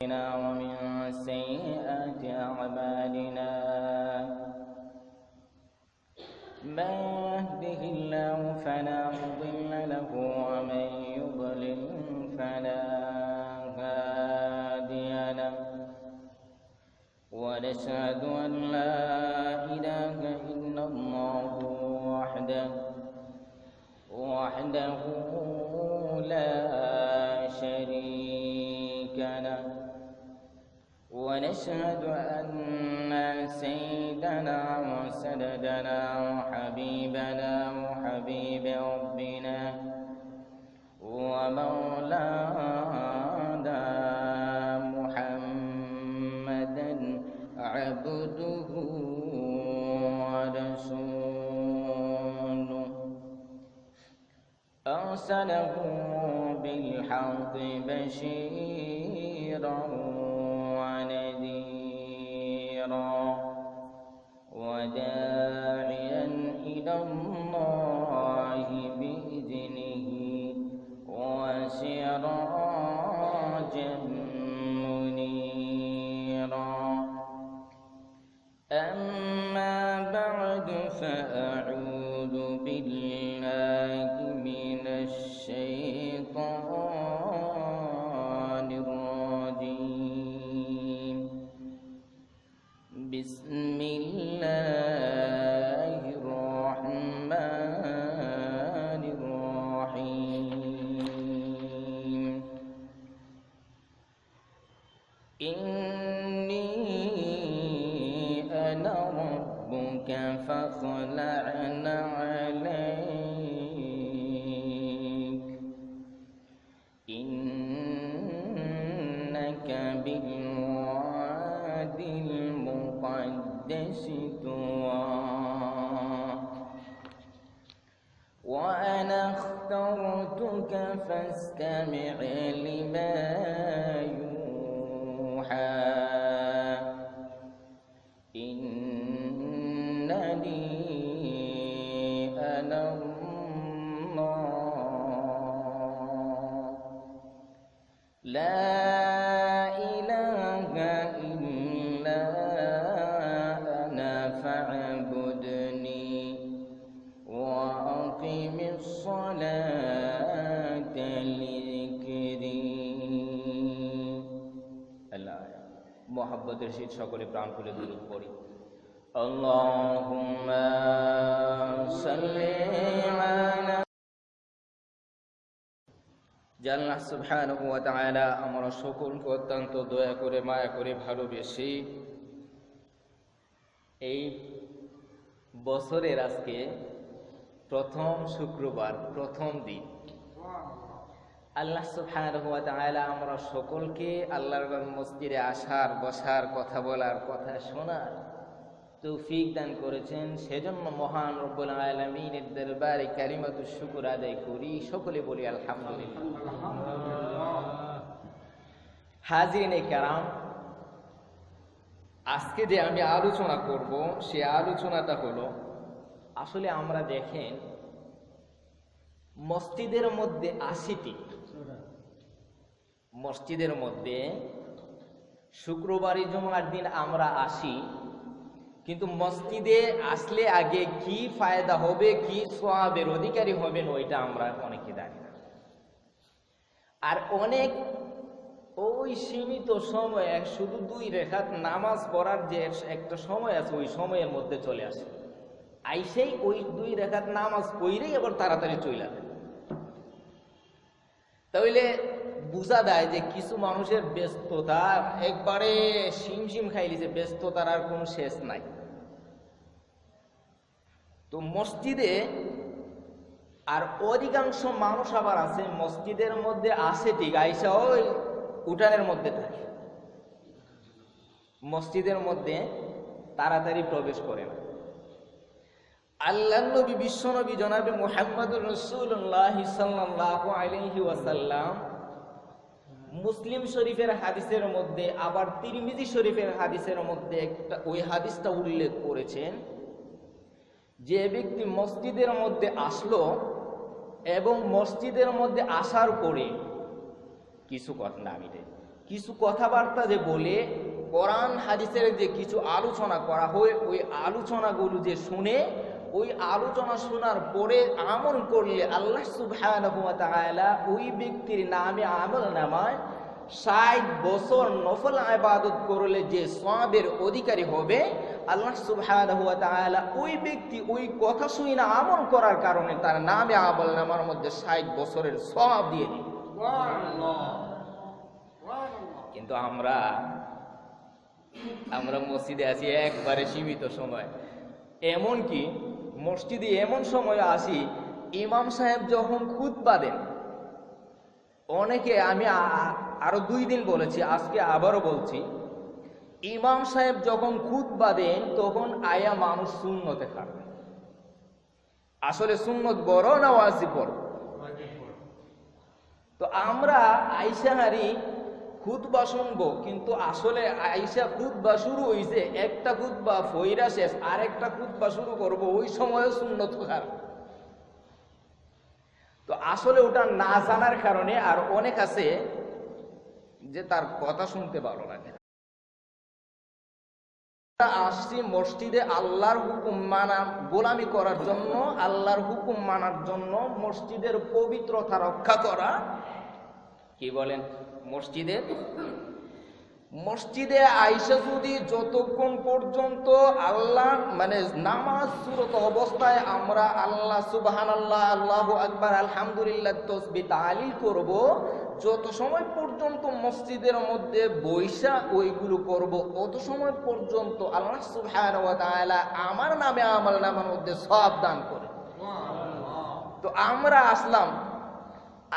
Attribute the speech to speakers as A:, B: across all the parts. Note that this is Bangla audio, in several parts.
A: ومن سيئات أعمالنا من يهده الله فلا مضل له ومن يضلل فلا هادي له ونشهد أن لا إله إلا الله وحده لا شريك له ونشهد أن سيدنا وسندنا وحبيبنا وحبيب ربنا ومولانا محمدا عبده ورسوله أرسله بالحق بشيرا ونذيرا وداعيا إلى الله بإذنه وسراجا منيرا أما بعد فأعوذ بالله من الشيطان الرجيم بسم الله الرحمن الرحيم إني أنا ربك فاخلعن عليك إنك بالواد المقدس طوى وأنا اخترتك فاستمع لما يوحى إنني أنا الله لا إله إلا أنا فاعبدني وأقم الصلاة لذكري الآية محبت رشيد সকলে প্রাণ খুলে দুরূদ পড়ি আল্লাহুম্মা সাল্লি আলা আল্লাহ সুবহানাহু ওয়া তাআলা আমরা সকলকে অত্যন্ত দয়া করে মায়া করে ভালোবেসে এই বছরের আজকে প্রথম শুক্রবার প্রথম দিন আল্লাহ সুবহানাহু ওয়া তাআলা আমরা সকলকে আল্লাহর মসজিদে আসার বসার কথা বলার কথা শোনার তৌফিক দান করেছেন সেজন্য মহান রব্বুল আলামিনের দরবারে কালিমাতুশ শুকর আদায় করি সকলে বলি আলহামদুলিল্লাহ। হাজিরিনে কেরাম, আজকে যে আমি আলোচনা করব সে আলোচনাটা হলো আসলে আমরা দেখেন মসজিদের মধ্যে 80টি মসজিদের মধ্যে শুক্রবারে জুমার দিন আমরা আসি, কিন্তু মসজিদে আসলে আগে কি ফায়দা হবে, কি সওয়াবের অধিকারী হবেন ওইটা আমরা অনেকে জানি না। আর অনেক ওই সীমিত সময় শুধু 2 রাকাত নামাজ পড়ার যে একটা সময় আছে ওই সময়ের মধ্যে চলে আসে, আইসেই ওই 2 রাকাত নামাজ পড়েই আবার তাড়াতাড়ি চলে আসে। তাহলে বুঝা যায় যে কিছু মানুষের ব্যস্ততা একবারে সিমসিম খাইলিছে, ব্যস্ততার আর কোনো শেষ নাই। তো মসজিদে আর অধিকাংশ মানুষ আবার আছে মসজিদের মধ্যে আসে ঠিক, আইসা ওই উঠানের মধ্যে থাকে, মসজিদের মধ্যে তাড়াতাড়ি প্রবেশ করে না। আল্লাহর নবী বিশ্বনবী জনাবে মুহাম্মদুর রাসূলুল্লাহ সাল্লাল্লাহু আলাইহি ওয়াসাল্লাম মুসলিম শরীফের হাদিসের মধ্যে আবার তিরমিজি শরীফের হাদিসের মধ্যে একটা ওই হাদিসটা উল্লেখ করেছেন যে ব্যক্তি মসজিদের মধ্যে আসলো এবং মসজিদের মধ্যে আসার পরে কিছু কথা না মিলে কিছু কথাবার্তা যে বলে কোরআন হাদিসের যে কিছু আলোচনা করা হয়, ওই আলোচনাগুলো যে শুনে, ওই আলোচনা শোনার পরে আমল করলে আল্লাহ সুবহানাহু ওয়া তাআলা ওই ব্যক্তির নামে আমল নামায় ৬০ বছর নফল ইবাদত করলে যে সওয়াবের অধিকারী হবে, আল্লাহ সুবহানাহু ওয়া তাআলা ওই ব্যক্তি ওই কথা শুনে আমল করার কারণে তার নামে আমল নামার মধ্যে ৬০ বছরের সওয়াব দিয়ে দিবে। কিন্তু আমরা মসজিদে আছি একবারে সীমিত সময়, এমনকি মসজিদে এমন সময় আসি ইমাম সাহেব যখন খুতবা দেন, অনেকে, আমি আরো ২ দিন বলেছি, আজকে আবারও বলছি, ইমাম সাহেব যখন খুতবা দেন তখন আয়া মানুষ সুন্নতে খাবে। আসলে সুন্নত বড় না ওয়াজিব বড়? তো আমরা আইসা হারি খুতবা শুনবো, কিন্তু আসলে আইসা খুতবা শুরু হইছে, একটা খুতবা ফইরা শেষ, আরেকটা খুতবা শুরু করব, ওই সময় সুন্নত খার। তো আসলে ওটা না জানার কারণে, আর অনেক আছে যে তার কথা শুনতে ভালো লাগে। আসছি মসজিদে আল্লাহর হুকুম মানা, গোলামি করার জন্য, আল্লাহর হুকুম মানার জন্য, মসজিদের পবিত্রতা রক্ষা করা। কি বলেন? মসজিদে আইসা যদি যতক্ষণ পর্যন্ত আল্লাহ নামাজ সুরত অবস্থায় আমরা আল্লাহ সুবহানাল্লাহ, আল্লাহু আকবার, আলহামদুলিল্লাহ তাসবিহ তাহলিল করব, যত সময় পর্যন্ত মসজিদের মধ্যে বৈশা ওইগুলো করব, অত সময় পর্যন্ত আল্লাহ সুবহানাহু ওয়া তাআলা আমার নামে আমল নামার মধ্যে সওয়াব দান করে। তো আমরা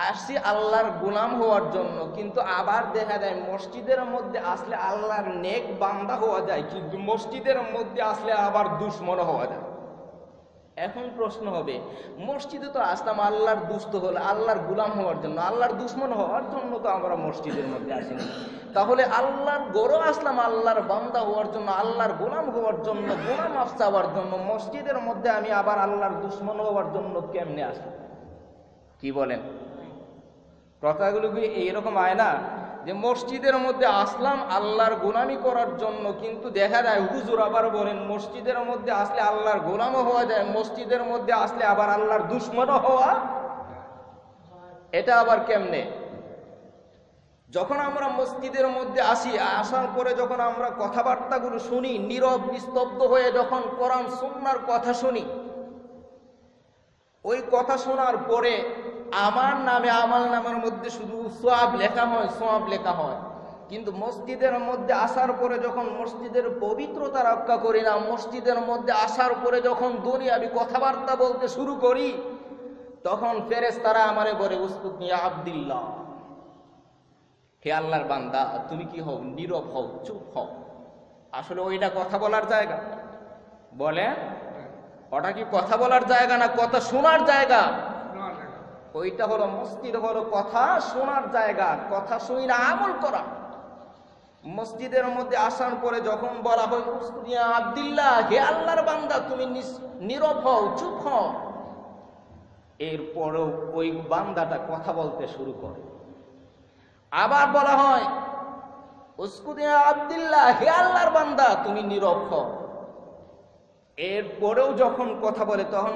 A: আসছি আল্লাহর গোলাম হওয়ার জন্য, কিন্তু আবার দেখা যায় মসজিদের মধ্যে আসলে আল্লাহর নেক বান্দা হওয়া যায়, কিন্তু মসজিদের মধ্যে আসলে আবার দুশমন হওয়া যায়। এখন প্রশ্ন হবে, মসজিদে তো আসলাম আল্লাহর দুষ্ট হলে, আল্লাহর গোলাম হওয়ার জন্য, আল্লাহর দুশমন হওয়ার জন্য তো আমরা মসজিদের মধ্যে আসিনি, তাহলে আল্লাহর গড় আসলাম আল্লাহর বান্দা হওয়ার জন্য, আল্লাহর গোলাম হওয়ার জন্য, গোলাম মাফ চাওয়ার জন্য, মসজিদের মধ্যে আমি আবার আল্লাহর দুশমন হওয়ার জন্য কেমনে আসলাম? কি বলেন? কথাগুলো কি এইরকম হয় না যে মসজিদের মধ্যে আসলাম আল্লাহর গোলামি করার জন্য, কিন্তু দেখা যায় হুজুর আবার বলেন মসজিদের মধ্যে আসলে আল্লাহর গোলামও হওয়া যায়, মসজিদের মধ্যে আসলে আবার আল্লাহর দুশমনও হওয়া, এটা আবার কেমনে? যখন আমরা মসজিদের মধ্যে আসি, আসার পরে যখন আমরা কথাবার্তাগুলো শুনি, নীরব নিস্তব্ধ হয়ে যখন কোরআন সুন্নাহর কথা শুনি, ওই কথা শোনার পরে আমার নামে আমল নামার মধ্যে শুধু সওয়াব লেখা হয়, কিন্তু মসজিদের মধ্যে আসার পরে যখন মসজিদের পবিত্রতা রক্ষা করি না, মসজিদের মধ্যে আসার পরে যখন দুনিয়াবি কথাবার্তা বলতে শুরু করি, তখন ফেরেশতারা আমারে বলে, উসকুত ইয়া আব্দুল্লাহ, হে আল্লাহর বান্দা তুমি কি হও? নীরব হও, চুপ হও। আসলে ওইটা কথা বলার জায়গা? বলে ওটা কি কথা বলার জায়গা না কথা শোনার জায়গা? ওইটা হলো মসজিদ, হলো কথা শোনার জায়গা, কথা শুনি না আমল করা। মসজিদের মধ্যে আসার পরে যখন বলা হয় ইয়া আব্দুল্লাহ, হে আল্লাহর বান্দা তুমি নীরব হও, চুপ হও, এরপরেও ওই বান্দাটা কথা বলতে শুরু করে। আবার বলা হয় উসকুত ইয়া আব্দুল্লাহ, হে আল্লাহর বান্দা তুমি নীরব হও, এরপরেও যখন কথা বলে তখন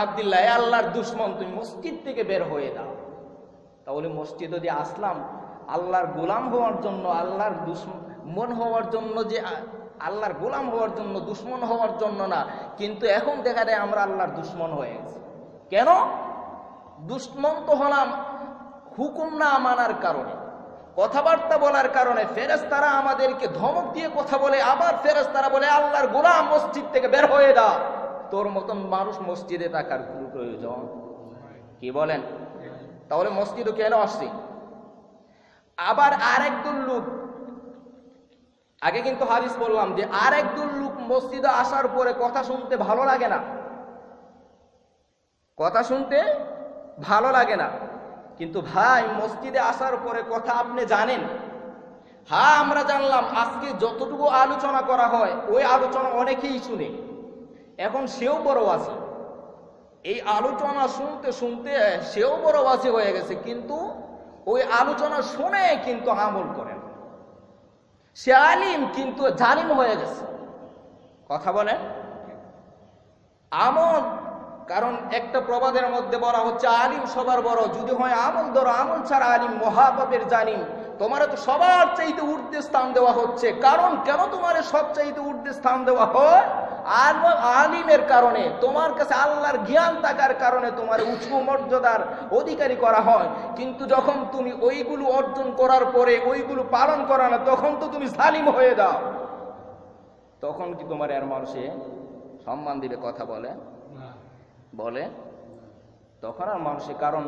A: আব্দুল্লাহ, হে আল্লাহর দুশমন তুমি মসজিদ থেকে বের হয়ে দাও। তাহলে মসজিদে যে আসলাম আল্লাহর গোলাম হওয়ার জন্য, আল্লাহর দুশমন হওয়ার জন্য, যে আল্লাহর গোলাম হওয়ার জন্য, দুশমন হওয়ার জন্য না, কিন্তু এখন দেখা যায় আমরা আল্লাহর দুশমন হয়ে গেছি। কেন দুশমন তো হলাম? হুকুম না মানার কারণে, কথাবার্তা বলার কারণে। ফেরেশতারা আমাদেরকে ধমক দিয়ে কথা বলে, আবার ফেরেশতারা বলে আল্লাহর গোলাম মসজিদ থেকে বের হয়ে দাও। তোর মতন মানুষ মসজিদে থাকার কোনো প্রয়োজন? কি বলেন? তাহলে মসজিদে কেন আসছি? আবার আরেকদল লোক, আগে কিন্তু হাদিস বললাম যে আরেকদল লোক মসজিদে আসার পরে কথা শুনতে ভালো লাগে না, কথা শুনতে ভালো লাগে না। কিন্তু ভাই মসজিদে আসার পরে কথা আপনি জানেন? হ্যাঁ আমরা জানলাম। আজকে যতটুকু আলোচনা করা হয় ওই আলোচনা অনেকেই শুনে, এখন সেও বড় আছে। এই আলোচনা শুনতে শুনতে সেও বড় ওয়াজি হয়ে গেছে, কিন্তু ওই আলোচনা শুনে কিন্তু আমল করেন। সে আলিম কিন্তু জালিম হয়ে গেছে। কথা বলেন আমল, কারণ একটা প্রবাদের মধ্যে বলা হচ্ছে আলিম সবার বড়, যদি হয় আমল ধরো, আমল ছাড়া আলিম মহাপাপের জালিম। তোমার তো সবার চাইতে ঊর্ধ্বে স্থান দেওয়া হচ্ছে, কারণ কেন তোমার সব চাইতে ঊর্ধ্বে স্থান দেওয়া হয়? আর আলিমের কারণে, তোমার কাছে আল্লাহর জ্ঞান থাকার কারণে তোমার উঁচু মর্যাদার অধিকারী করা হয়। কিন্তু যখন তুমি ওইগুলো অর্জন করার পরে ওইগুলো পালন করা না, তখন তো তুমি জালিম হয়ে যাও। তখন কি তোমার আর মানুষে সম্মান দিবে? কথা বলে বলে তখন আর মানুষে, কারণ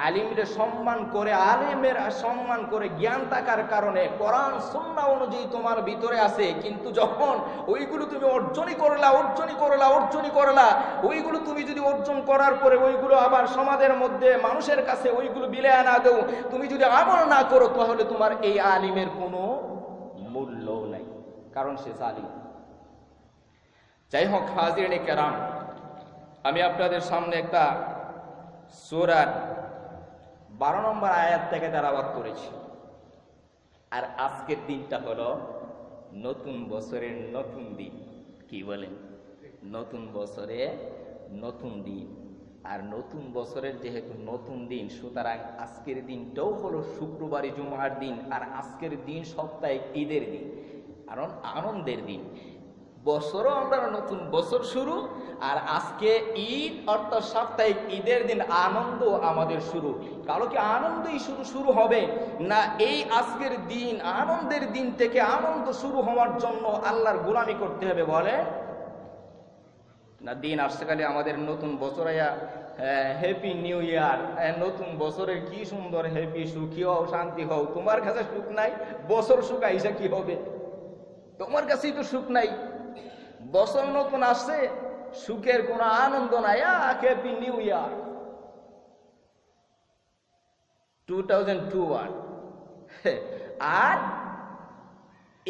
A: আলিমের সম্মান করে, আলেমের সম্মান করে জ্ঞান থাকার কারণে কোরআন সুন্নাহ অনুযায়ী তোমার ভিতরে আছে। কিন্তু যখন ওইগুলো তুমি অর্জনই করলা, ওইগুলো তুমি যদি অর্জন করার পরে ওইগুলো আবার সমাজের মধ্যে মানুষের কাছে ওইগুলো বিলিয়ে না দেও, তুমি যদি আমল না করো, তাহলে তোমার এই আলিমের কোনো মূল্য নাই, কারণ সে জালিম। যাই হোক হাজিরিনে কেরাম, আমি আপনাদের সামনে একটা সূরার 12 নম্বর আয়াত থেকে তেলাওয়াত করেছি। আর আজকের দিনটা হলো নতুন বছরের নতুন দিন। কি বলেন? নতুন বছরে নতুন দিন। আর নতুন বছরের যেহেতু নতুন দিন, সুতরাং আজকের দিনটাও হলো শুক্রবারই জুমার দিন। আর আজকের দিন সাপ্তাহিক ঈদের দিন, কারণ আনন্দের দিন। বছরও আমরা নতুন বছর শুরু, আর আজকে ঈদ অর্থাৎ সাপ্তাহিক ঈদের দিন আনন্দ আমাদের শুরু। কারো কি আনন্দই শুরু হবে না? এই আজকের দিন আনন্দের দিন থেকে আনন্দ শুরু হওয়ার জন্য আল্লাহর গোলামি করতে হবে বলে না? দিন আসছে খালি আমাদের নতুন বছর আয়া হ্যাপি নিউ ইয়ার, নতুন বছরের কি সুন্দর হ্যাপি, সুখী হও, শান্তি হও। তোমার কাছে সুখ নাই, বছর সুখ আইসা কি হবে? তোমার কাছেই তো সুখ নাই। বছর নতুন আসছে, সুখের কোনো আনন্দ নাই। Happy new year 2021। আর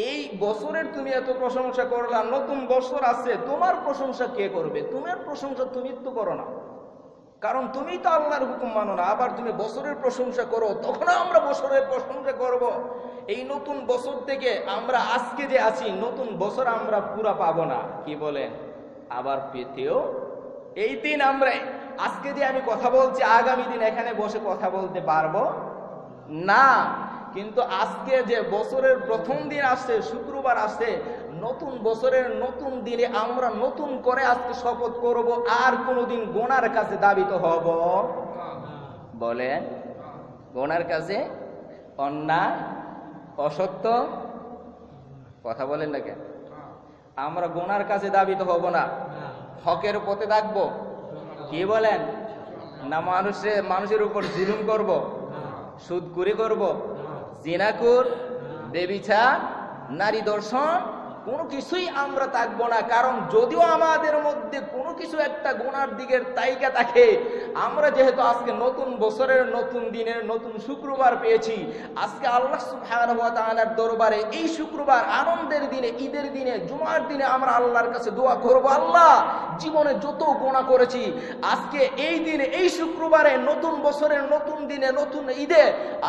A: এই বছরের তুমি এত প্রশংসা করলা, নতুন বছর আছে, তোমার প্রশংসা কে করবে? তোমার প্রশংসা তুমি তো করো না, কারণ তুমি তো আল্লাহর হুকুম মানো না। আবার তুমি বছরের প্রশংসা করো, তখন আমরা বছরের প্রশংসা করব। এই নতুন বছর থেকে আমরা আজকে যে আছি, নতুন বছর আমরা পুরা পাবো না। কি বলেন? আবার পেতেও এই দিন আমরা আজকে যে আমি কথা বলছি, আগামী দিন এখানে বসে কথা বলতে পারবো না। কিন্তু আজকে যে বছরের প্রথম দিন আসছে, শুক্রবার আসছে, নতুন বছরের নতুন দিনে আমরা নতুন করে আজকে শপথ করব, আর কোনোদিন গোনার কাছে দাবিত হব বলে? গোনার কাছে, অন্যায়, অসত্য, কথা বলেন না কেন? আমরা গোনার কাছে দাবিত হব না, হকের পথে থাকবো। কি বলেন? না মানুষের উপর জুলুম করব, সুদখুরি করব, জিনাকুর, বেবিচার, নারী দর্শন, কোনো কিছুই আমরা থাকবো না। কারণ যদিও আমাদের মধ্যে কোনো কিছু একটা গুনার দিকের তালিকা থাকে, আমরা যেহেতু আজকে নতুন বছরের নতুন দিনের নতুন শুক্রবার পেয়েছি, আজকে আল্লাহ সুবহানাহু ওয়া তাআলার দরবারে এই শুক্রবার আনন্দের দিনে, ঈদের দিনে, জুমার দিনে আমরা আল্লাহর কাছে দোয়া করব, আল্লাহ জীবনে যত গুনাহ করেছি, আজকে এই দিনে, এই শুক্রবারে, নতুন বছরের নতুন দিনে, নতুন ঈদে,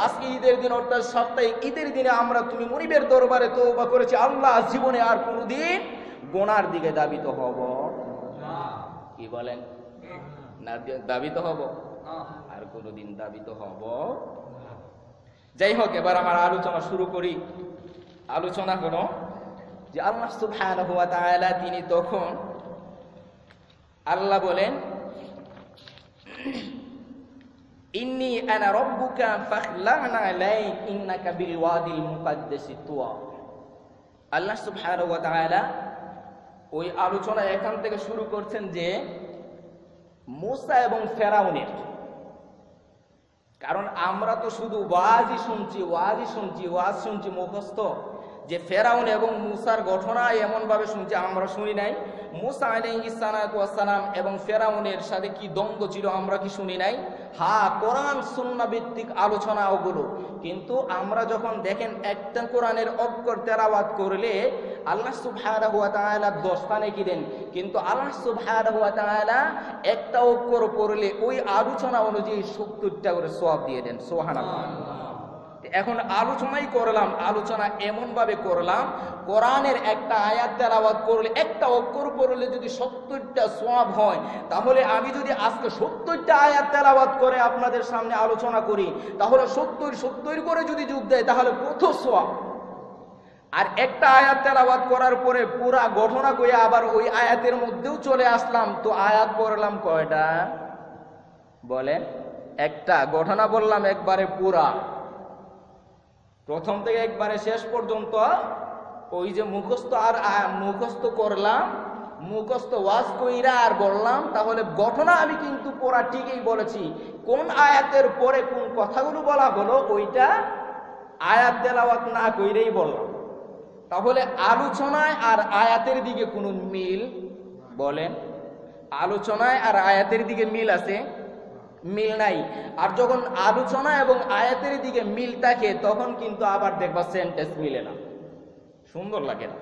A: আজকে ঈদের দিন অর্থাৎ সাপ্তাহিক ঈদের দিনে আমরা তুমি মুনিবের দরবারে তওবা করেছি, আল্লাহ জীবনে আর কোনদিন গোনার দিকে দাবিত হব না। কি বলেন? না দাবিত হব, আর কোনদিন দাবিত হব। যাই হোক, এবার আমার আলোচনা শুরু করি। আলোচনা হলো যে আল্লাহ সুবহানাহু ওয়া তাআলা তিনি তখন, আল্লাহ বলেন, ইন্নী আনা রাব্বুকা ফাখলা'না আলাইক ইন্নাকা বিল ওয়াদিল মুকাদ্দাসি তুওয়া। আল্লাহ সুবহানাহু ওয়া তাআলা ওই আলোচনা এখান থেকে শুরু করছেন যে মূসা এবং ফেরাউনের, কারণ আমরা তো শুধু ওয়াজ শুনছি মুখস্থ, যে ফেরাউন এবং মূসার ঘটনা এমন ভাবে শুনছি, আমরা শুনি নাই। মূসা আলাইহিস সালাতু ওয়াস সালাম এবং ফেরাউনের সাথে কি দ্বন্দ্ব ছিল আমরা কি শুনি নাই? হ্যাঁ, কোরআন সুন্নাহ ভিত্তিক আলোচনা ওগুলো। কিন্তু আমরা যখন দেখেন একটা কোরআনের অক্ষর তেলাওয়াত করলে আল্লাহ সুবহানাহু ওয়া তাআলা 10টা নেকি দেন, কিন্তু আল্লাহ সুবহানাহু ওয়া তাআলা একটা অক্ষর পড়লে ওই আলোচনা অনুযায়ী 70টা করে সওয়াব দিয়ে দেন। সুবহানাল্লাহ। এখন আলোচনাই করলাম, আলোচনা এমন ভাবে করলাম, কোরআনের একটা আয়াত তেলাওয়াত করলে, একটা অক্ষর পড়লে যদি 70টা সওয়াব হয়, তাহলে আমি যদি আজকে 70টা আয়াত তেলাওয়াত করে আপনাদের সামনে আলোচনা করি, তাহলে 70 করে যদি যোগ দেয় তাহলে কত সওয়াব। আর একটা আয়াত তেলাওয়াত করার পরে পুরা ঘটনা কইয়া আবার ওই আয়াতের মধ্যেও চলে আসলাম, তো আয়াত পড়লাম কয়টা বলেন? একটা। ঘটনা বললাম একবারে পুরা, প্রথম থেকে একবারে শেষ পর্যন্ত। ওই যে মুখস্থ আর মুখস্থ করলাম, মুখস্থ ওয়াজ কইরা আর বললাম, তাহলে ঘটনা আমি কিন্তু পুরা ঠিকই বলেছি। কোন আয়াতের পরে কোন কথাগুলো বলা হলো ওইটা আয়াত তেলাওয়াত না কইরেই বললাম। তাহলে আলোচনায় আর আয়াতের দিকে কোনো মিল বলেন? আলোচনায় আর আয়াতের দিকে মিল আছে? মিল নাই। আর যখন আলোচনা এবং আয়াতের দিকে মিল থাকে তখন কিন্তু আবার দেখবা সেন্টেন্স মিলে না, সুন্দর লাগে না।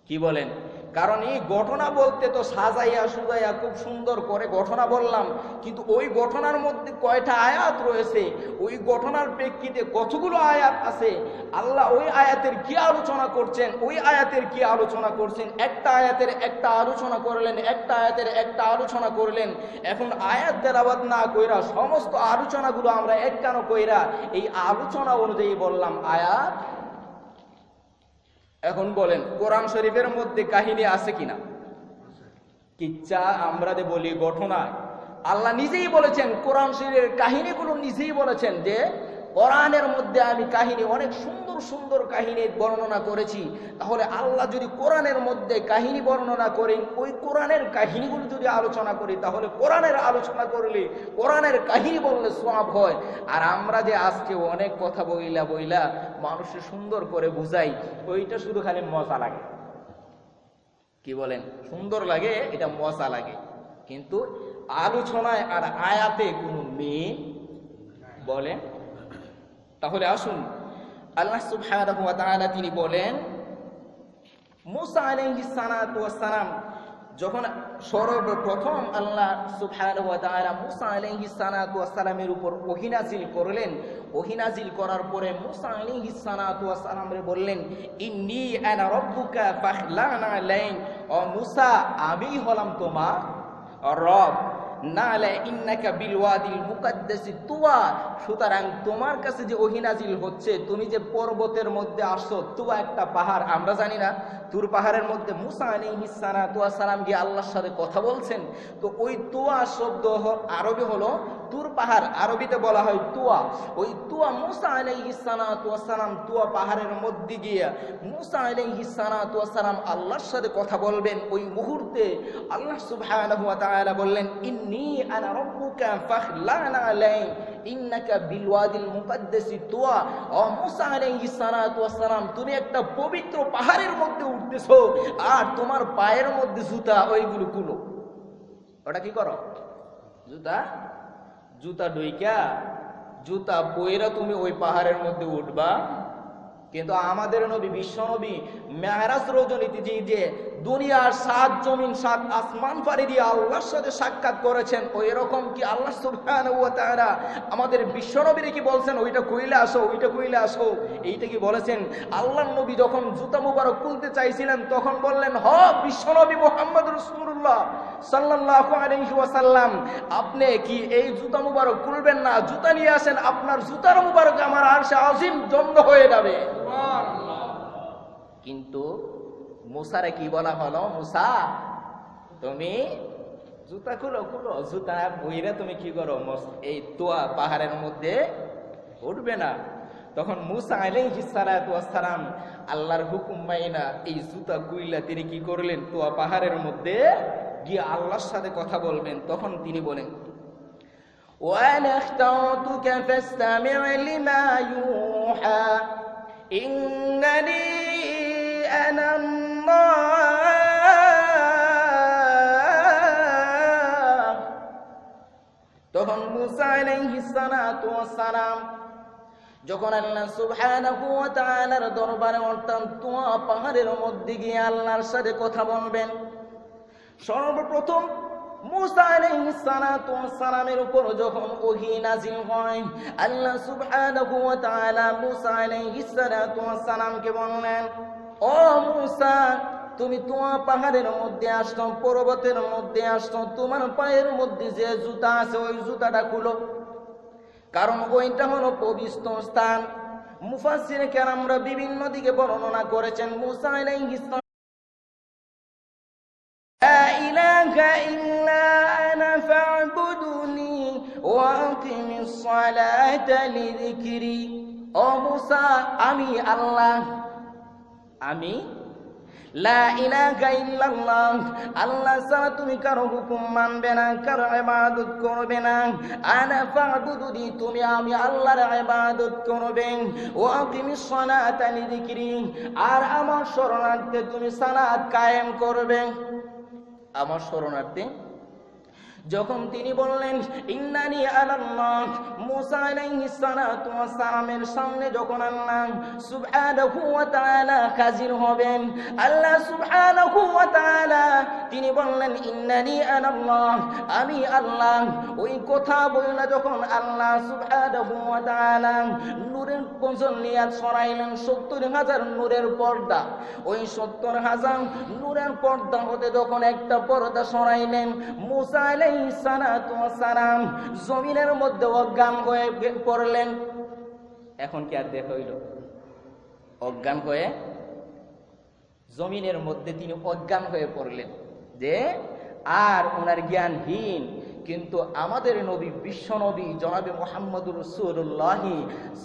A: কি বলেন? কারণ এই ঘটনা বলতে তো সাজাইয়া সুজাইয়া খুব সুন্দর করে ঘটনা বললাম, কিন্তু ওই ঘটনার মধ্যে কয়টা আয়াত রয়েছে, ওই ঘটনার প্রেক্ষিতে কতগুলো আয়াত আছে, আল্লাহ ওই আয়াতের কি আলোচনা করছেন, ওই আয়াতের কি আলোচনা করছেন, একটা আয়াতের একটা আলোচনা করলেন, একটা আয়াতের একটা আলোচনা করলেন। এখন আয়াত তেলাওয়াত না কইরা সমস্ত আলোচনাগুলো আমরা একখানো কইরা এই আলোচনা অনুযায়ী বললাম আয়াত। এখন বলেন কোরআন শরীফের মধ্যে কাহিনী আছে কিনা? কিচ্ছা আমরা বলি ঘটনা। আল্লাহ নিজেই বলেছেন, কোরআন শরীফের কাহিনীগুলো নিজেই বলেছেন যে কোরআনের মধ্যে আমি কাহিনী অনেক সুন্দর সুন্দর কাহিনী বর্ণনা করেছি। তাহলে আল্লাহ যদি কোরআনের মধ্যে কাহিনী বর্ণনা করেন, ওই কোরআনের কাহিনীগুলো যদি আলোচনা করি, তাহলে কোরআনের আলোচনা করলে, কোরআনের কাহিনী বললে সওয়াব হয়। আর আমরা যে আজকে অনেক কথা বইলা মানুষের সুন্দর করে বুঝাই, ওইটা শুধু খালি মজা লাগে। কি বলেন? সুন্দর লাগে, এটা মজা লাগে, কিন্তু আলোচনায় আর আয়াতে কোনো মিল বলেন? তাহলে আসুন, আল্লাহ সুবহানাহু ওয়া তাআলা তিনি বলেন, মুসা আলাইহিস সালাতু ওয়াস সালাম যখন সর্বপ্রথম আল্লাহ সুবহানাহু ওয়া তাআলা মুসা আলাইহিস সালাতু ওয়াস সালামের উপর ওহী নাযিল করলেন, ওহী নাযিল করার পরে মুসা আলাইহিস সালাতু ওয়াস সালামরে বললেন, ইন্নী আনা রাব্বুকা ফাখলা'না আলাইক, ও মুসা আমি হলাম তোমার রব, নালা ইন্নাকা বিল ওয়াদিল মুকাদ্দাসি তুয়া। সুতরাং তোমার কাছে যে ওহী নাযিল হচ্ছে, তুমি যে পর্বতের মধ্যে আসো, তুয়া একটা পাহাড়, আমরা জানি না, তুর পাহাড়ের মধ্যে মুসা আলাইহিস সালাতু ওয়াস সালাম গিয়ে আল্লাহর সাথে কথা বলছেন। তো ওই তুয়া শব্দ আরবি হলো তুর পাহাড়, আরবিতে বলা হয় তুয়া। ওই তুয়া মুসা আলাইহিস সালাতু ওয়াস সালাম তুয়া পাহাড়ের মধ্যে গিয়ে মুসা আলাইহিস সালাতু ওয়াস সালাম আল্লাহর সাথে কথা বলবেন। ওই মুহূর্তে আল্লাহ সুবহানাহু ওয়া তাআলা বললেন, ইন্নী আনা রাব্বুকা ফাখলা'না আলাইক ইন্নাকা বিল ওয়াদিল মুকাদ্দাসি তুয়া। ও মুসা আলাইহিস সালাতু ওয়াস সালাম, তুমি একটা পবিত্র পাহাড়ের মধ্যে উঠতেছো, আর তোমার পায়ের মধ্যে জুতা, ওইগুলো কুলো। ওটা কি করো? জুতা ডুইকা, জুতা পয়রা তুমি ওই পাহাড়ের মধ্যে উঠবা। কিন্তু আমাদের নবী, বিশ্ব নবী মেরাজ রজনীতে যে দুনিয়ার 7 জমিন 7 আসমান পাড়ি দিয়ে আল্লাহর সাথে সাক্ষাৎ করেছেন, ওই রকম কি আল্লাহ সুবহানাহু ওয়া তাআলা আমাদের বিশ্ব নবীরে কি বলছেন, ওইটা কইলে আসো, ওইটা কইলে আসো, এইটা কি বলেছেন? আল্লাহর নবী যখন জুতা মুবারক খুলতে চাইছিলেন, তখন বললেন, হ বিশ্ব নবী মুহাম্মদ রাসূলুল্লাহ সাল্লাল্লাহু আলাইহি ওয়াসাল্লাম, আপনি কি এই জুতা মুবারক খুলবেন না? জুতা নিয়ে আসেন, আপনার জুতার মুবারক আমার আরশে আজিম জন্ম হয়ে যাবে। কিন্তু মুসারে কি বলা হলো, মুসা তুমি জুতা খুলো, জুতা বইরা তুমি কি করো, এই তোয়া পাহাড়ের মধ্যে উঠবে না। তখন মুসা আলাইহিস সালাতু ওয়াস সালাম আল্লাহর হুকুম মাইনা এই জুতা কুইলা তিনি কি করলেন, তোয়া পাহাড়ের মধ্যে গিয়ে আল্লাহর সাথে কথা বলবেন। তখন তিনি বলেন, ওয়ানা ইখতারতুকা ফাসতামি' লিমা ইউহা ইন্নানি আনা আল্লাহ। তখন মুসা আলাইহিস সালাতু ওয়াস সালাম যখন আল্লাহ সুবহানাহু ওয়া তাআলার দরবারে অর্থাৎ তোয়া পাহাড়ের মধ্যে গিয়ে আল্লাহর সাথে কথা বলবেন, সর্বপ্রথম মুসা আলাইহিস সালাতু ওয়াস সালামের উপর যখন ওহী নাযিল হয়, আল্লাহ সুবহানাহু ওয়া তাআলা মুসা আলাইহিস সালাতু ওয়াস সালামকে বললেন, ও মুসা, তুমি তোমার পাহাড়ের মধ্যে আসছো, পর্বতের মধ্যে আসছো, তোমার পায়ের মধ্যে যে জুতা আছে ওই জুতাটা খুলো, কারণ ওইটা হলো পবিত্র স্থান। মুফাসসিরে কেরামরা বিভিন্ন দিকে বর্ণনা করেছেন মুসা আলাইহিস সালাম লা ইলাহা ইল্লা আনা ফা'বুদুনি ওয়া আকিমিস সালাতা লিযিকরি। ও মুসা, আমি আল্লাহ, আমি লা ইলাহা ইল্লাল্লাহ, আল্লাহ ছাড়া তুমি কারো হুকুম মানবে না, কারো ইবাদত করবে না। আনা ফা'বুদুনি, তুমি আমি আল্লাহর ইবাদত করবে। ওয়া আকিমিস সালাতা লিযিকরি, আর আমার শরণার্থে তুমি সালাত কায়েম করবে। আমার শরণার্থে যখন তিনি বললেন ইন্নানি আনাল্লাহ, মুসা আলাইহিস সালাতু ওয়াস সালামের সামনে যখন আল্লাহ সুবহানাহু ওয়া তাআলা হাজির হবেন, আল্লাহ সুবহানাহু ওয়া তাআলা তিনি বললেন ইন্নানি আনাল্লাহ, আমি আল্লাহ। ওই কথা বললেন যখন আল্লাহ সুবহানাহু ওয়া তাআলা নূরের পঞ্জলিয়াত সরাইলেন, ৭০,০০০ নূরের পর্দা, ওই ৭০,০০০ নূরের পর্দা হতে যখন একটা পর্দা সরাইলেন, মুসা আলাইহিস সালাতু ওয়াস সালাম জমিনের মধ্যে অজ্ঞান হয়ে পড়লেন। এখন কি আর দেখা হইল? অজ্ঞান হয়ে জমিনের মধ্যে তিনি অজ্ঞান হয়ে পড়লেন, যে আর ওনার জ্ঞানহীন। কিন্তু আমাদের নবী, বিশ্ব নবী জনাবে মুহাম্মদুর রাসূলুল্লাহ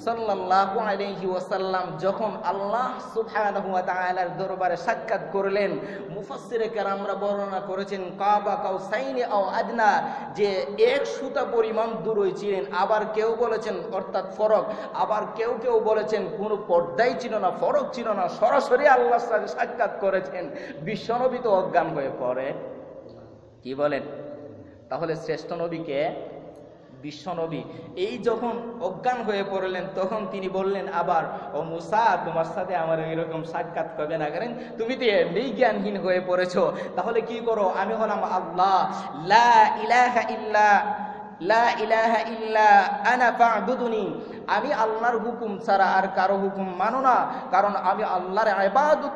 A: সাল্লাল্লাহু আলাইহি ওয়াসাল্লাম যখন আল্লাহ সুবহানাহু ওয়া তাআলার দরবারে সাক্ষাৎ করলেন, মুফাসসিরে কেরামরা বর্ণনা করেছেন কাবা কাউসাইনি আও আদনা, যে এক সুতা পরিমাণ দূরই ছিলেন। আবার কেউ বলেছেন অর্থাৎ ফরক, আবার কেউ কেউ বলেছেন কোনো পর্দাই ছিল না, ফরক ছিল না, সরাসরি আল্লাহর সাথে সাক্ষাৎ করেছেন। বিশ্বনবী তো অজ্ঞান হয়ে পড়ে, কি বলেন? তাহলে শ্রেষ্ঠ নবীকে, বিশ্বনবী এই যখন অজ্ঞান হয়ে পড়লেন, তখন তিনি বললেন আবার, ও মুসা, তোমার সাথে আমার এরকম সাক্ষাৎ হবে না, কারণ তুমি তো এমনি জ্ঞানহীন হয়ে পড়েছো। তাহলে কি করো? আমি হলাম আল্লাহ, লা ইলাহা ইল্লা লা ইলাহা ইল্লা আনা ফা'বুদুনি, আমি আল্লাহর হুকুম ছাড়া আর কারো হুকুম মানো না, কারণ আমি আল্লাহর ইবাদত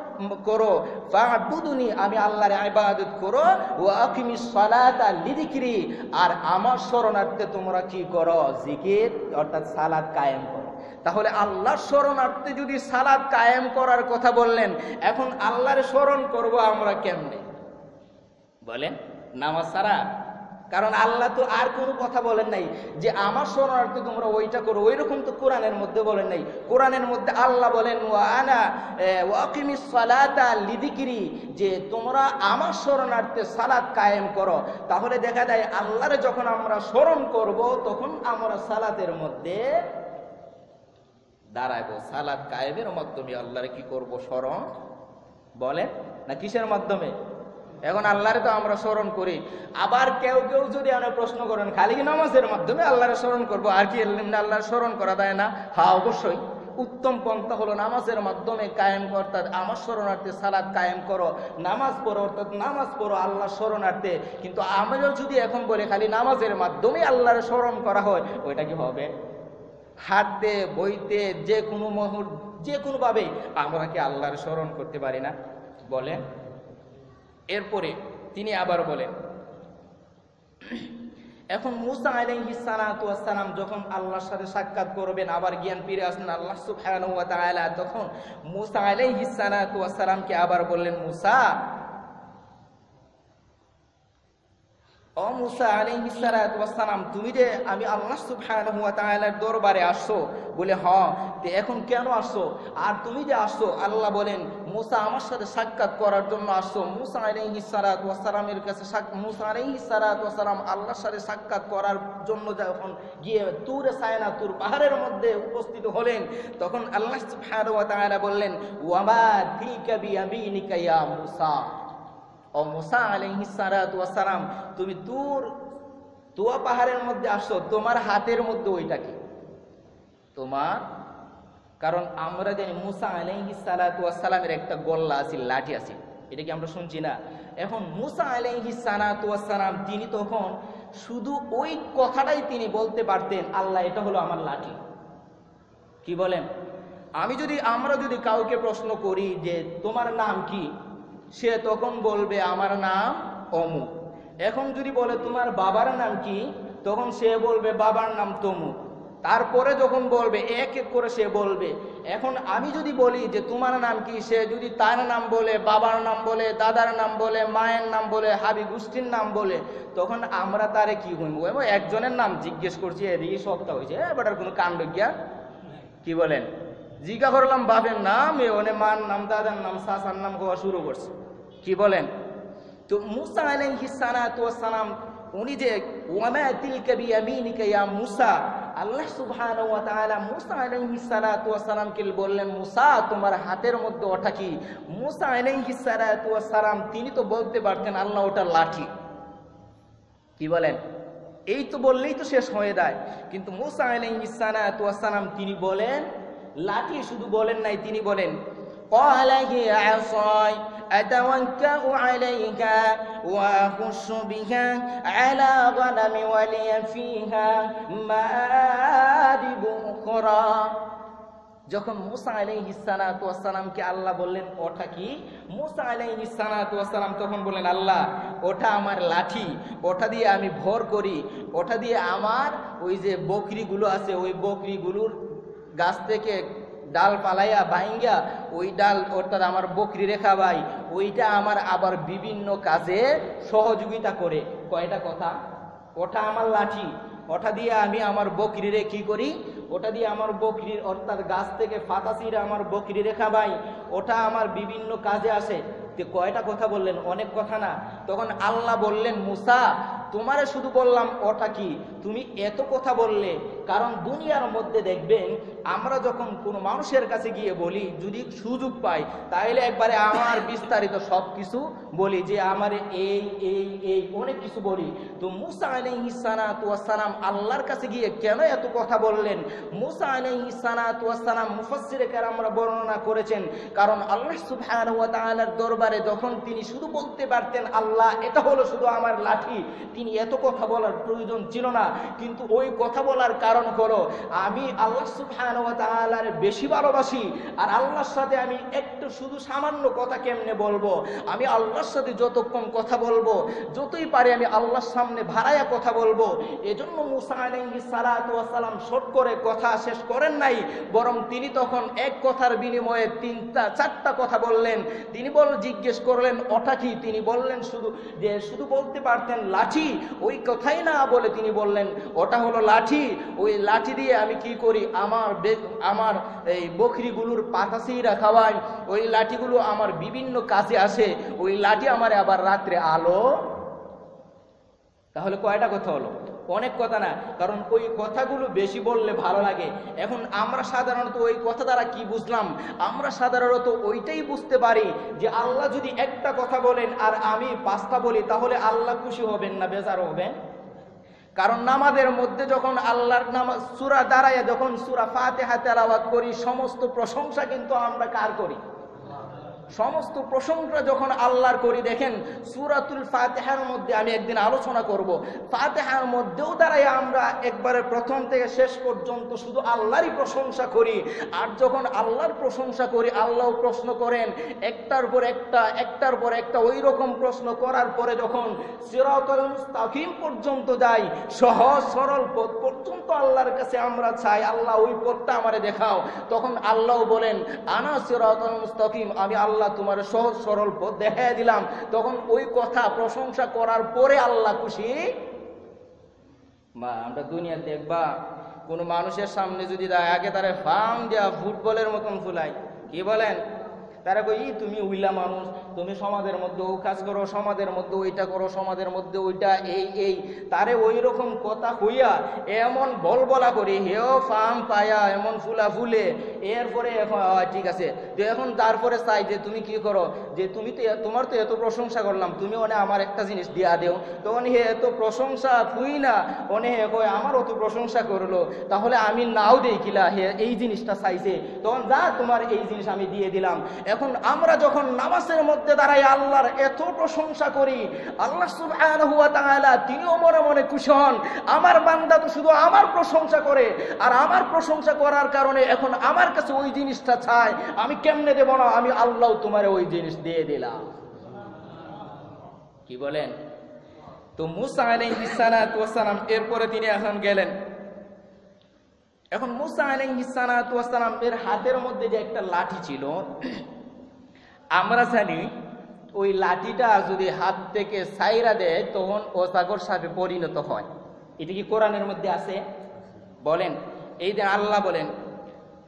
A: করো। ফা'বুদুনি, আমি আল্লাহর ইবাদত করো। ওয়া আকিমিস সালাতা লিযিকরি, আর আমার শরণার্থে তোমরা কি করো? জিকির অর্থাৎ সালাত কায়েম করো। তাহলে আল্লাহর শরণার্থে যদি সালাত কায়েম করার কথা বললেন, এখন আল্লাহর স্মরণ করব আমরা কেমনে বলেন? নামাজ ছাড়া? কারণ আল্লাহ তো আর কোনো কথা বলেন নাই যে আমার শরণার্থে তোমরা ওইটা করো, ওই রকম তো কোরআনের মধ্যে বলেন নাই। কোরআনের মধ্যে আল্লাহ বলেন ওয়া আকিমিস সালাতা লিযিকরি, যে তোমরা আমার শরণার্থে সালাত কায়েম করো। তাহলে দেখা যায় আল্লাহরে যখন আমরা স্মরণ করব, তখন আমরা সালাতের মধ্যে দাঁড়াবো। সালাত কায়েমের মাধ্যমে আল্লাহরে কি করব? স্মরণ বলেন না কিসের মাধ্যমে? এখন আল্লাহরে তো আমরা স্মরণ করি। আবার কেউ কেউ যদি আমরা প্রশ্ন করেন খালি কি নামাজের মাধ্যমে আল্লাহরে স্মরণ করবো, আর কি আল্লাহর স্মরণ করা যায় না? হ্যাঁ, অবশ্যই। উত্তম পন্থা হলো নামাজের মাধ্যমে কায়েম করতে, আমার শরণার্থে সালাত কায়েম করো, নামাজ পড়ো, অর্থাৎ নামাজ পড়ো আল্লাহর শরণার্থে। কিন্তু আমরা যদি এখন বলে খালি নামাজের মাধ্যমে আল্লাহর স্মরণ করা হয়, ওইটা কি হবে? হাঁটতে বইতে যে কোনো মুহূর্তে যে কোনোভাবেই আমরা কি আল্লাহর স্মরণ করতে পারি না বলেন? এরপরে তিনি আবার বলেন, এখন মুসা আলাইহিস সালাতু ওয়াস সালাম যখন আল্লাহর সাথে সাক্ষাৎ করবেন, আবার জ্ঞান ফিরে আসলেন আল্লাহ সুবহানাহু ওয়া তাআলা, তখন মুসা আলাইহিস সালাতু ওয়াস সালামকে আবার বললেন, মুসা, ও মুসা আলাইহিস সালাতু ওয়াস সালাম, তুমি যে আমি আল্লাহ সুবহানাহু ওয়া তাআলার দরবারে আসছো, বলে হ্যাঁ, তো এখন কেন আসছো? আর তুমি যে আসছো, আল্লাহ বলেন মুসা আমার সাথে সাক্ষাৎ করার জন্য আসছো। মুসা আলাইহিস সালাতু ওয়াস সালামের কাছে মুসা আলাইহিস সালাতু ওয়াস সালাম আল্লাহর সাথে সাক্ষাৎ করার জন্য যখন গিয়ে তুরে সায়না, তুর পাহাড়ের মধ্যে উপস্থিত হলেন, তখন আল্লাহ সুবহানাহু ওয়া তাআলা বললেন, ওয়া মা তিলকা বিয়ামিনিকা ইয়া মুসা, ও মুসা আলাইহিস সালাতু ওয়াস সালাম, তুমি তুয়া পাহাড়ের মধ্যে আসছো, তোমার হাতের মধ্যে ওইটা কি? তোমার, কারণ আমরা জানি মুসা আলাইহিস সালাতু ওয়াস সালামের একটা গল্লা আছে, লাঠি আছে। এটা কি আমরা শুনছি না? এখন মুসা আলাইহিস সালাতু ওয়াস সালাম তিনি তখন শুধু ওই কথাটাই তিনি বলতে পারতেন, আল্লাহ এটা হলো আমার লাঠি। কি বলেন? আমরা যদি কাউকে প্রশ্ন করি যে তোমার নাম কি, সে তখন বলবে আমার নাম অমুক। এখন যদি বলে তোমার বাবার নাম কি, তখন সে বলবে বাবার নাম তমুক। তারপরে যখন বলবে এক এক করে সে বলবে। এখন আমি যদি বলি যে তোমার নাম কি, সে যদি তার নাম বলে, বাবার নাম বলে, দাদার নাম বলে, মায়ের নাম বলে, হাবি গোষ্ঠীর নাম বলে, তখন আমরা তারে কি হইব? এবং একজনের নাম জিজ্ঞেস করছি, এই সপ্তাহ হয়েছে, এবার কোনো কাণ্ড গিয়া কি বলেন জিজ্ঞা করলাম বাপের নাম, মার নাম, দাদার নাম, সাসার নাম হওয়া শুরু করছে। কি বলেন? তো মুসা আলাইহিস সালাতু ওয়াস সালাম উনি যে ওয়ামা তিলকা বিয়ামিনিকা ইয়া মুসা, আল্লাহ সুবহানাহু ওয়া তাআলা মুসা আলাইহিস সালাতু ওয়াস সালামকে বললেন মুসা তোমার হাতের মধ্যে ওটা কি? মুসা আলাইহিস সালাতু ওয়াস সালাম তিনি তো বলতে পারতেন আল্লাহ ওটা লাঠি। কি বলেন? এই তো বললেই তো শেষ হয়ে যায়, কিন্তু মুসা আলাইহিস সালাতু ওয়াস সালাম তিনি বলেন লাঠি। শুধু বলেন নাই, তিনি বলেন قال هي عصاي أتوكأ عليها وأخش بها على غنمي ولي فيها مآرب أخرى। যখন মুসা আলাইহিস সালাতু ওয়াস সালামকে আল্লাহ বললেন ওটা কি, মুসা আলাইহিস সালাতু ওয়াস সালাম তখন বললেন আল্লাহ ওটা আমার লাঠি, ওটা দিয়ে আমি ভর করি, ওটা দিয়ে আমার ওই যে বকরিগুলো আছে ওই বকরিগুলোর গাছ থেকে ডাল পালাইয়া ভাঙ্গা ওই ডাল অর্থাৎ আমার বকরি রেখা ভাই ওইটা আমার আবার বিভিন্ন কাজে সহযোগিতা করে। কয়টা কথা? ওটা আমার লাঠি, ওটা দিয়ে আমি আমার বকরিরে কি করি, ওটা দিয়ে আমার বকরির অর্থাৎ গাছ থেকে ফাতাসিরা আমার বকরি রেখা ভাই ওটা আমার বিভিন্ন কাজে আসে। তো কয়টা কথা বললেন? অনেক কথা না? তখন আল্লাহ বললেন মুসা তোমারে শুধু বললাম ওটা কি, তুমি এত কথা বললে। কারণ দুনিয়ার মধ্যে দেখবেন আমরা যখন কোনো মানুষের কাছে গিয়ে বলি, যদি সুযোগ পাই তাহলে একবারে আমার বিস্তারিত সব কিছু বলি, যে আমার এই এই এই অনেক কিছু বলি। তো মুসা আলাইহিস সালাতু ওয়াস সালাম আল্লাহর কাছে গিয়ে কেন এত কথা বললেন? মুসা আলাইহিস সালাতু ওয়াস সালাম মুফাসসিরে কেরামরা বর্ণনা করেছেন, কারণ আল্লাহ সুবহানাহু ওয়া তাআলার দরবারে যখন তিনি শুধু বলতে পারতেন আল্লাহ এটা হলো শুধু আমার লাঠি, তিনি এত কথা বলার প্রয়োজন ছিল না। কিন্তু ওই কথা বলার কারণ হলো আমি আল্লাহ সুবহানাহু ওয়া তাআলার বেশি ভালোবাসি, আর আল্লাহর সাথে আমি একটু শুধু সামান্য কথা কেমনে বলবো, আমি আল্লাহর সাথে যতক্ষণ কথা বলবো যতই পারি আমি আল্লাহর সামনে ভাড়ায়া কথা বলবো। এজন্য মুসা আলাইহিস সালাতু ওয়াস সালাম শর্ট করে কথা শেষ করেন নাই, বরং তিনি তখন এক কথার বিনিময়ে তিনটা চারটা কথা বললেন। তিনি জিজ্ঞেস করলেন ওটা কি, তিনি বললেন শুধু বলতে পারতেন লাঠি, ওই কথাই না বলে তিনি বললেন ওটা হলো লাঠি, ওই লাঠি দিয়ে আমি কি করি, আমার এই বকরিগুলোর পাতাসিরা খাওয়াই, ওই লাঠিগুলো আমার বিভিন্ন কাজে আসে, ওই লাঠি আমার আবার রাত্রে আলো। তাহলে কয়টা কথা হলো? অনেক কথা না? কারণ ওই কথাগুলো বেশি বললে ভালো লাগে। এখন আমরা সাধারণত ওই কথা দ্বারা কি বুঝলাম? আমরা সাধারণত ওইটাই বুঝতে পারি যে আল্লাহ যদি একটা কথা বলেন আর আমি পাঁচটা বলি তাহলে আল্লাহ খুশি হবেন না বেজার হবেন? কারণ নামাজের মধ্যে যখন আল্লাহর নামাজ সূরা দাঁড়ায় যখন সূরা ফাতিহা তেলাওয়াত করি, সমস্ত প্রশংসা কিন্তু আমরা কার করি? সমস্ত প্রশংসা যখন আল্লাহর করি। দেখেন সূরাতুল ফাতিহার মধ্যে আমি একদিন আলোচনা করব, ফাতিহার মধ্যেও দাঁড়ায় আমরা একবারে প্রথম থেকে শেষ পর্যন্ত শুধু আল্লাহরই প্রশংসা করি। আর যখন আল্লাহর প্রশংসা করি আল্লাহ প্রশ্ন করেন একটার পর একটা ওই রকম প্রশ্ন করার পরে যখন সিরাতাল মুস্তাকিম পর্যন্ত যাই, সহজ সরল পথ পর্যন্ত আল্লাহর কাছে আমরা চাই আল্লাহ ওই পথটা আমারে দেখাও, তখন আল্লাহ বলেন আনা সিরাতাল মুস্তাকিম, আমি আল্লাহ তোমার সহজ সরল পথ দেখাই দিলাম। তখন ওই কথা প্রশংসা করার পরে আল্লাহ খুশি। আমরা দুনিয়া দেখবা কোন মানুষের সামনে যদি আগে তারা ফার্ম দেওয়া ফুটবলের মতন ফুলাই, কি বলেন? তারা কই তুমি উইলা মানুষ, তুমি সমাজের মধ্যে ও কাজ করো, সমাজের মধ্যে ওইটা করো, সমাজের মধ্যে ওইটা এই তারে ওই রকম কথা হইয়া এমন বলা করি হেও ফার্ম পায়া এমন ফুলা ফুলে, এরপরে ঠিক আছে তো এখন তারপরে চাই যে তুমি কি করো, যে তুমি তো তোমার তো এত প্রশংসা করলাম, তুমি অনে আমার একটা জিনিস দিয়া দেও, তখন হে এত প্রশংসা তুই না অনে হে কয় আমার অত প্রশংসা করলো, তাহলে আমি নাও দেই কিলা হে এই জিনিসটা চাইছে, তখন যা তোমার এই জিনিস আমি দিয়ে দিলাম।
B: এখন আমরা যখন নামাজের মধ্যে দাঁড়াই আল্লাহর এত প্রশংসা করি, আল্লাহ সুবহানাহু ওয়া তাআলা তিনিও মনে মনে খুশি হন, আমার বান্দা তো শুধু আমার প্রশংসা করে, আর আমার প্রশংসা করার কারণে এখন আমার কাছে ওই জিনিসটা চায়, আমি কেমনে দেব না, আমি আল্লাহ তোমারে ওই জিনিস দিয়ে দিলাম। কি বলেন? তো মুসা আলাইহিস সালাতু ওয়াস সালাম এরপরে তিনি এখন গেলেন। এখন মুসা আলাইহিস সালাতু ওয়াস সালাম এর হাতের মধ্যে যে একটা লাঠি ছিল, আমরা জানি ওই লাঠিটা যদি হাত থেকে ছাইরা দেয় তখন অজাগর সাপে পরিণত হয়। এটা কি কোরআনের মধ্যে আছে? বলেন। এই যে আল্লাহ বলেন,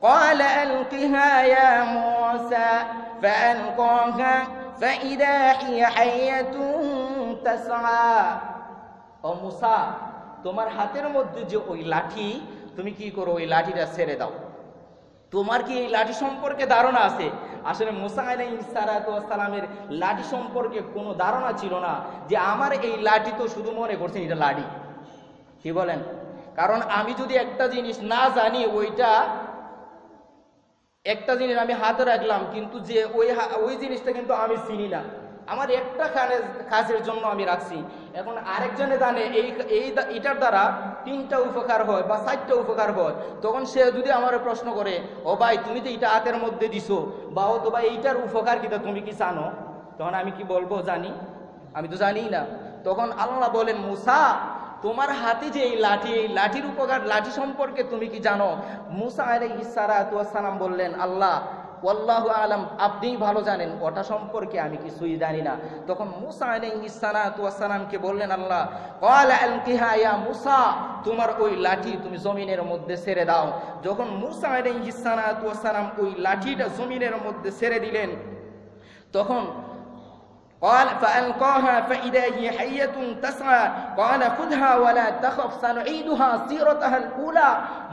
B: قال ألقها يا موسى فألقاها فإذا هي حية تسعى। ও মুসা, তোমার হাতের মধ্যে যে ওই লাঠি, তুমি কি করো, ওই লাঠিটা ছেড়ে দাও। তোমার কি এই লাঠি সম্পর্কে ধারণা আছে? আসলে মুসা আলাইহিস সালাতু ওয়াস সালামের লাঠি সম্পর্কে কোনো ধারণা ছিল না, যে আমার এই লাঠি তো শুধু মনে করছেন এটা লাঠি। কি বলেন? কারণ আমি যদি একটা জিনিস না জানি, ওইটা একটা জিনিস আমি হাতে রাখলাম, কিন্তু যে ওই জিনিসটা কিন্তু আমি চিনি না, আমার একটা কাজের জন্য আমি রাখছি। এখন আরেকজনে জানে এইটার দ্বারা 3টা উপকার হয় বা 4টা উপকার হয়, তখন সে যদি আমার প্রশ্ন করে, ও ভাই তুমি তো এটা হাতের মধ্যে দিছো, বা ও তো ভাই এইটার উপকার কি, তুমি কি জানো? তখন আমি কি বলবো? জানি? আমি তো জানি না। তখন আল্লাহ বলেন, মুসা, তোমার হাতে যে এই লাঠি, এই লাঠির উপকার, লাঠি সম্পর্কে তুমি কি জানো? মুসা আলাইহিস সালাতু ওয়াস সালাম বললেন, আল্লাহ ওয়াল্লাহু আলাম, আপনিই ভালো জানেন, ওটা সম্পর্কে আমি কিছুই জানি না। তখন মুসা আলাইহিস সালাতু ওয়াস সালামকে বললেন আল্লাহ, ক্বালা আলকিহা ইয়া মুসা, তোমার ওই লাঠি তুমি জমিনের মধ্যে ছেড়ে দাও। যখন মুসা আলাইহিস সালাতু ওয়াস সালাম ওই লাঠিটা জমিনের মধ্যে ছেড়ে দিলেন, তখন قال فألقاها فإذا هي حية تسعى قال خذها ولا تخف سنعيدها سيرتها الأولى।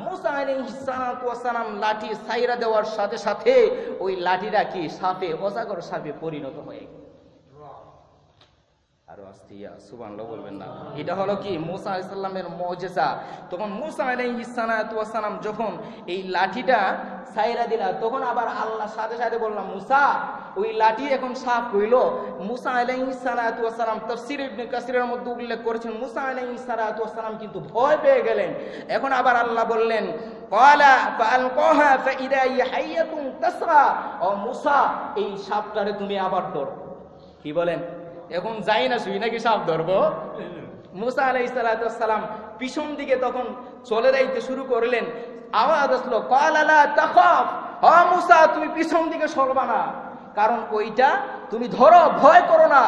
B: মুসা আলাইহিস সালাতু ওয়াস সালাম লাঠি ছাইরা দেওয়ার সাথে সাথে ওই লাঠিটা কি সাপে, অজাগর সাপে পরিণত হয়ে গেল। আরো আস্তে সুবহানাল্লাহ বলবেন না। এটা হলো কি মুসা আলাইহিস সালামের মুজিজা। তখন মুসা আলাইহিস সালাতু ওয়াস সালাম যখন এই লাঠিটা ছাইরা দিলা, তখন আবার আল্লাহ সাথে সাথে বললাম, মুসা ওই লাঠি এখন সাপ হইল। মুসা আলাইহিস সালাতু ওয়াস সালাম তাফসীর ইবনে কাসিরের মধ্যে উল্লেখ করেছেন, মুসা আলাইহিস সালাতু ওয়াস সালাম কিন্তু ভয় পেয়ে গেলেন। এখন আবার আল্লাহ বললেন, ক্বালা ফাআলকাহা ফাইদা হিয়া হাইয়াতুন তাসরা। ও মুসা, এই সাপটারে তুমি আবার ধরো। কি বলেন? এখন যাই না শুই নাকি সাপ ধরবো? মুসা আলাইহিস সালাতু ওয়াস সালাম পিছন দিকে তখন চলে যাইতে শুরু করলেন। আওয়াজ আসলো, ক্বালা লা তাখাফ, ও মুসা তুমি পিছন দিকে সরবা না, কারণ ওইটা তুমি ধরো, ভয় করো না।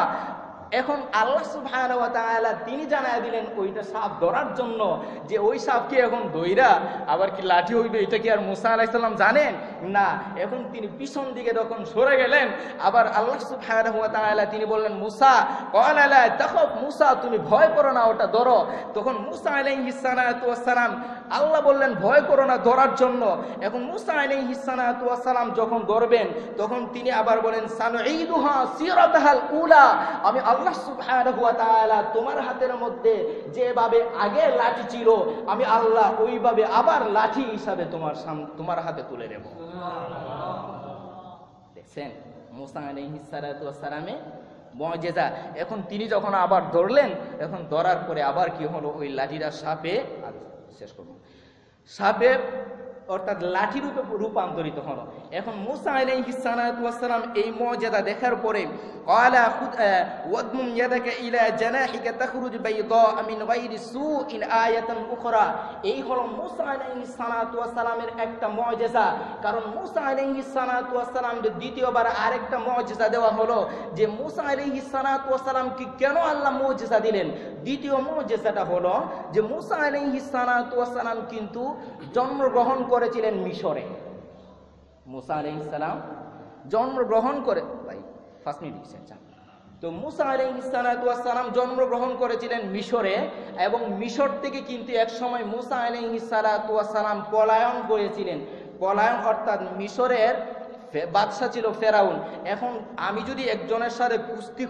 B: এখন আল্লাহ সুবহানাহু ওয়া তাআলা তিনি জানায় দিলেন ওইটা সাপ ধরার জন্য, যে ওই সাপকে এখন দইরা আবার কি লাঠি হইবে, এটা কি আর মুসা আলাইহিস সালাম জানেন না। এখন তিনি পিছন দিকে যখন সরে গেলেন, আবার আল্লাহ সুবহানাহু ওয়া তাআলা তিনি বললেন, মুসা ক্বালা লা তাখাফ, মুসা তুমি ভয় করো না, ওটা ধরো। তখন মুসা আলাইহিস সালাতু ওয়াস সালাম, আল্লাহ বললেন ভয় করো না ধরার জন্য। এখন মুসা আলাইহিস সালাতু ওয়াস সালাম যখন ধরবেন, তখন তিনি আবার বলেন, সানুঈদুহা সিরাতাহাল উলা, আমি আল্লাহ সুবহানাহু ওয়া তাআলা তোমার হাতের মধ্যে যেভাবে আগে লাঠি ছিল, আমি আল্লাহ ওইভাবে আবার লাঠি হিসাবে তোমার হাতে তুলে দেব। দেখছেন মুসা আলাইহিস সালাতু ওয়াস সালামের মুজিজা। এখন তিনি যখন আবার ধরলেন, এখন ধরার পরে আবার কি হলো, ওই লাঠিটা সাপে, শেষ করব, সাপে অর্থাৎ লাঠি রূপে রূপান্তরিত হলো। এখন মুসা আলাইহিস সালাতু ওয়াস সালাম এই মুজিজা দেখার পরে, ক্বালা ওয়াদমুম ইয়াদাকা ইলা জানাহিকা তাখরুজ বাইদা মিন গায়রি সুইন আয়াতান উখরা। এই হলো মুসা আলাইহিস সালাতু ওয়াস সালামের একটা মুজিজা। কারণ মুসা আলাইহিস সালাতু ওয়াস সালামকে দ্বিতীয়বার আরেকটা মুজিজা দেওয়া হলো, যে মুসা আলাইহিস সালাতু ওয়াস সালামকে কেন আল্লাহ মুজিজা দিলেন। দ্বিতীয় মুজিজাটা হলো যে মুসা আলাইহিস সালাতু ওয়াস সালাম কিন্তু জন্মগ্রহণ করেছিলেন মিশরে। মুসা আলাইহিস সালাম জন্মগ্রহণ করে, ভাই 5 মিনিট দিচ্ছেন। তো মুসা আলাইহিস সালাতু ওয়াস সালাম জন্মগ্রহণ করেছিলেন মিশরে, এবং মিশর থেকে কিন্তু এক সময় মুসা আলাইহিস সালাতু ওয়াস সালাম পলায়ন করেছিলেন। পলায়ন অর্থাৎ মিশরের বাদশা ছিল ফেরাউন। এখন আমি যদি একজনের সাথে কুস্তি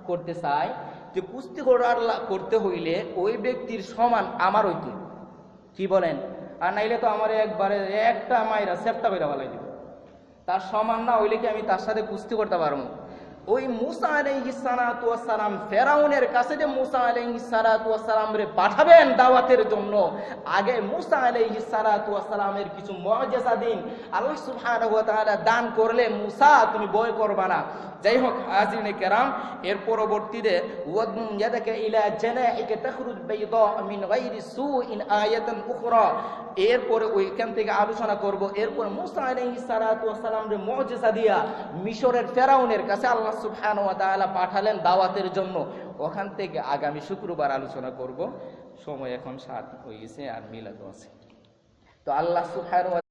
B: করতে চাই, যে কুস্তি করতে হইলে ওই ব্যক্তির সমান আমার হইতে, কি বলেন? আর নাইলে তো আমার একবারে একটা মাইরা সেপ্টা বেরা বলাই দিব। তার সমান না হইলে কি আমি তার সাথে কুস্তি করতে পারবো? ওই মুসা আলাইহিস সালাতু ওয়াস সালাম ফেরাউনের কাছে যে মুসা আলাইহিস সালাতু ওয়াস সালাম রে পাঠাবেন দাওয়াতের জন্য, আগে মুসা আলাইহিস সালাতু ওয়াস সালামের কিছু মুআজিজা দিন। আল্লাহ সুবহানাহু ওয়া তাআলা দান করলে মুসা তুমি ভয় করবা না। যাই হোক হাজিরিনে কেরাম, এর পরবর্তীতে ওয়াদুম ইয়াদাকা ইলা জানাহিকা তাখরুজ বাইদা মিন গায়রি সুইন আয়াতান উখরা, এরপরে ওইখান থেকে আলোচনা করব। এরপর মুসা আলাইহিস সালাতু ওয়াস সালাম রে মুআজিজা দিয়া মিশরের ফেরাউনের কাছে আল্লাহ সুবহানাহু ওয়া তাআলা পাঠালেন দাওয়াতের জন্য। ওখান থেকে আগামী শুক্রবার আলোচনা করব। সময় এখন 7 হয়ে গেছে আর মিলাদও আছে। তো আল্লাহ সুবহানাহু ওয়া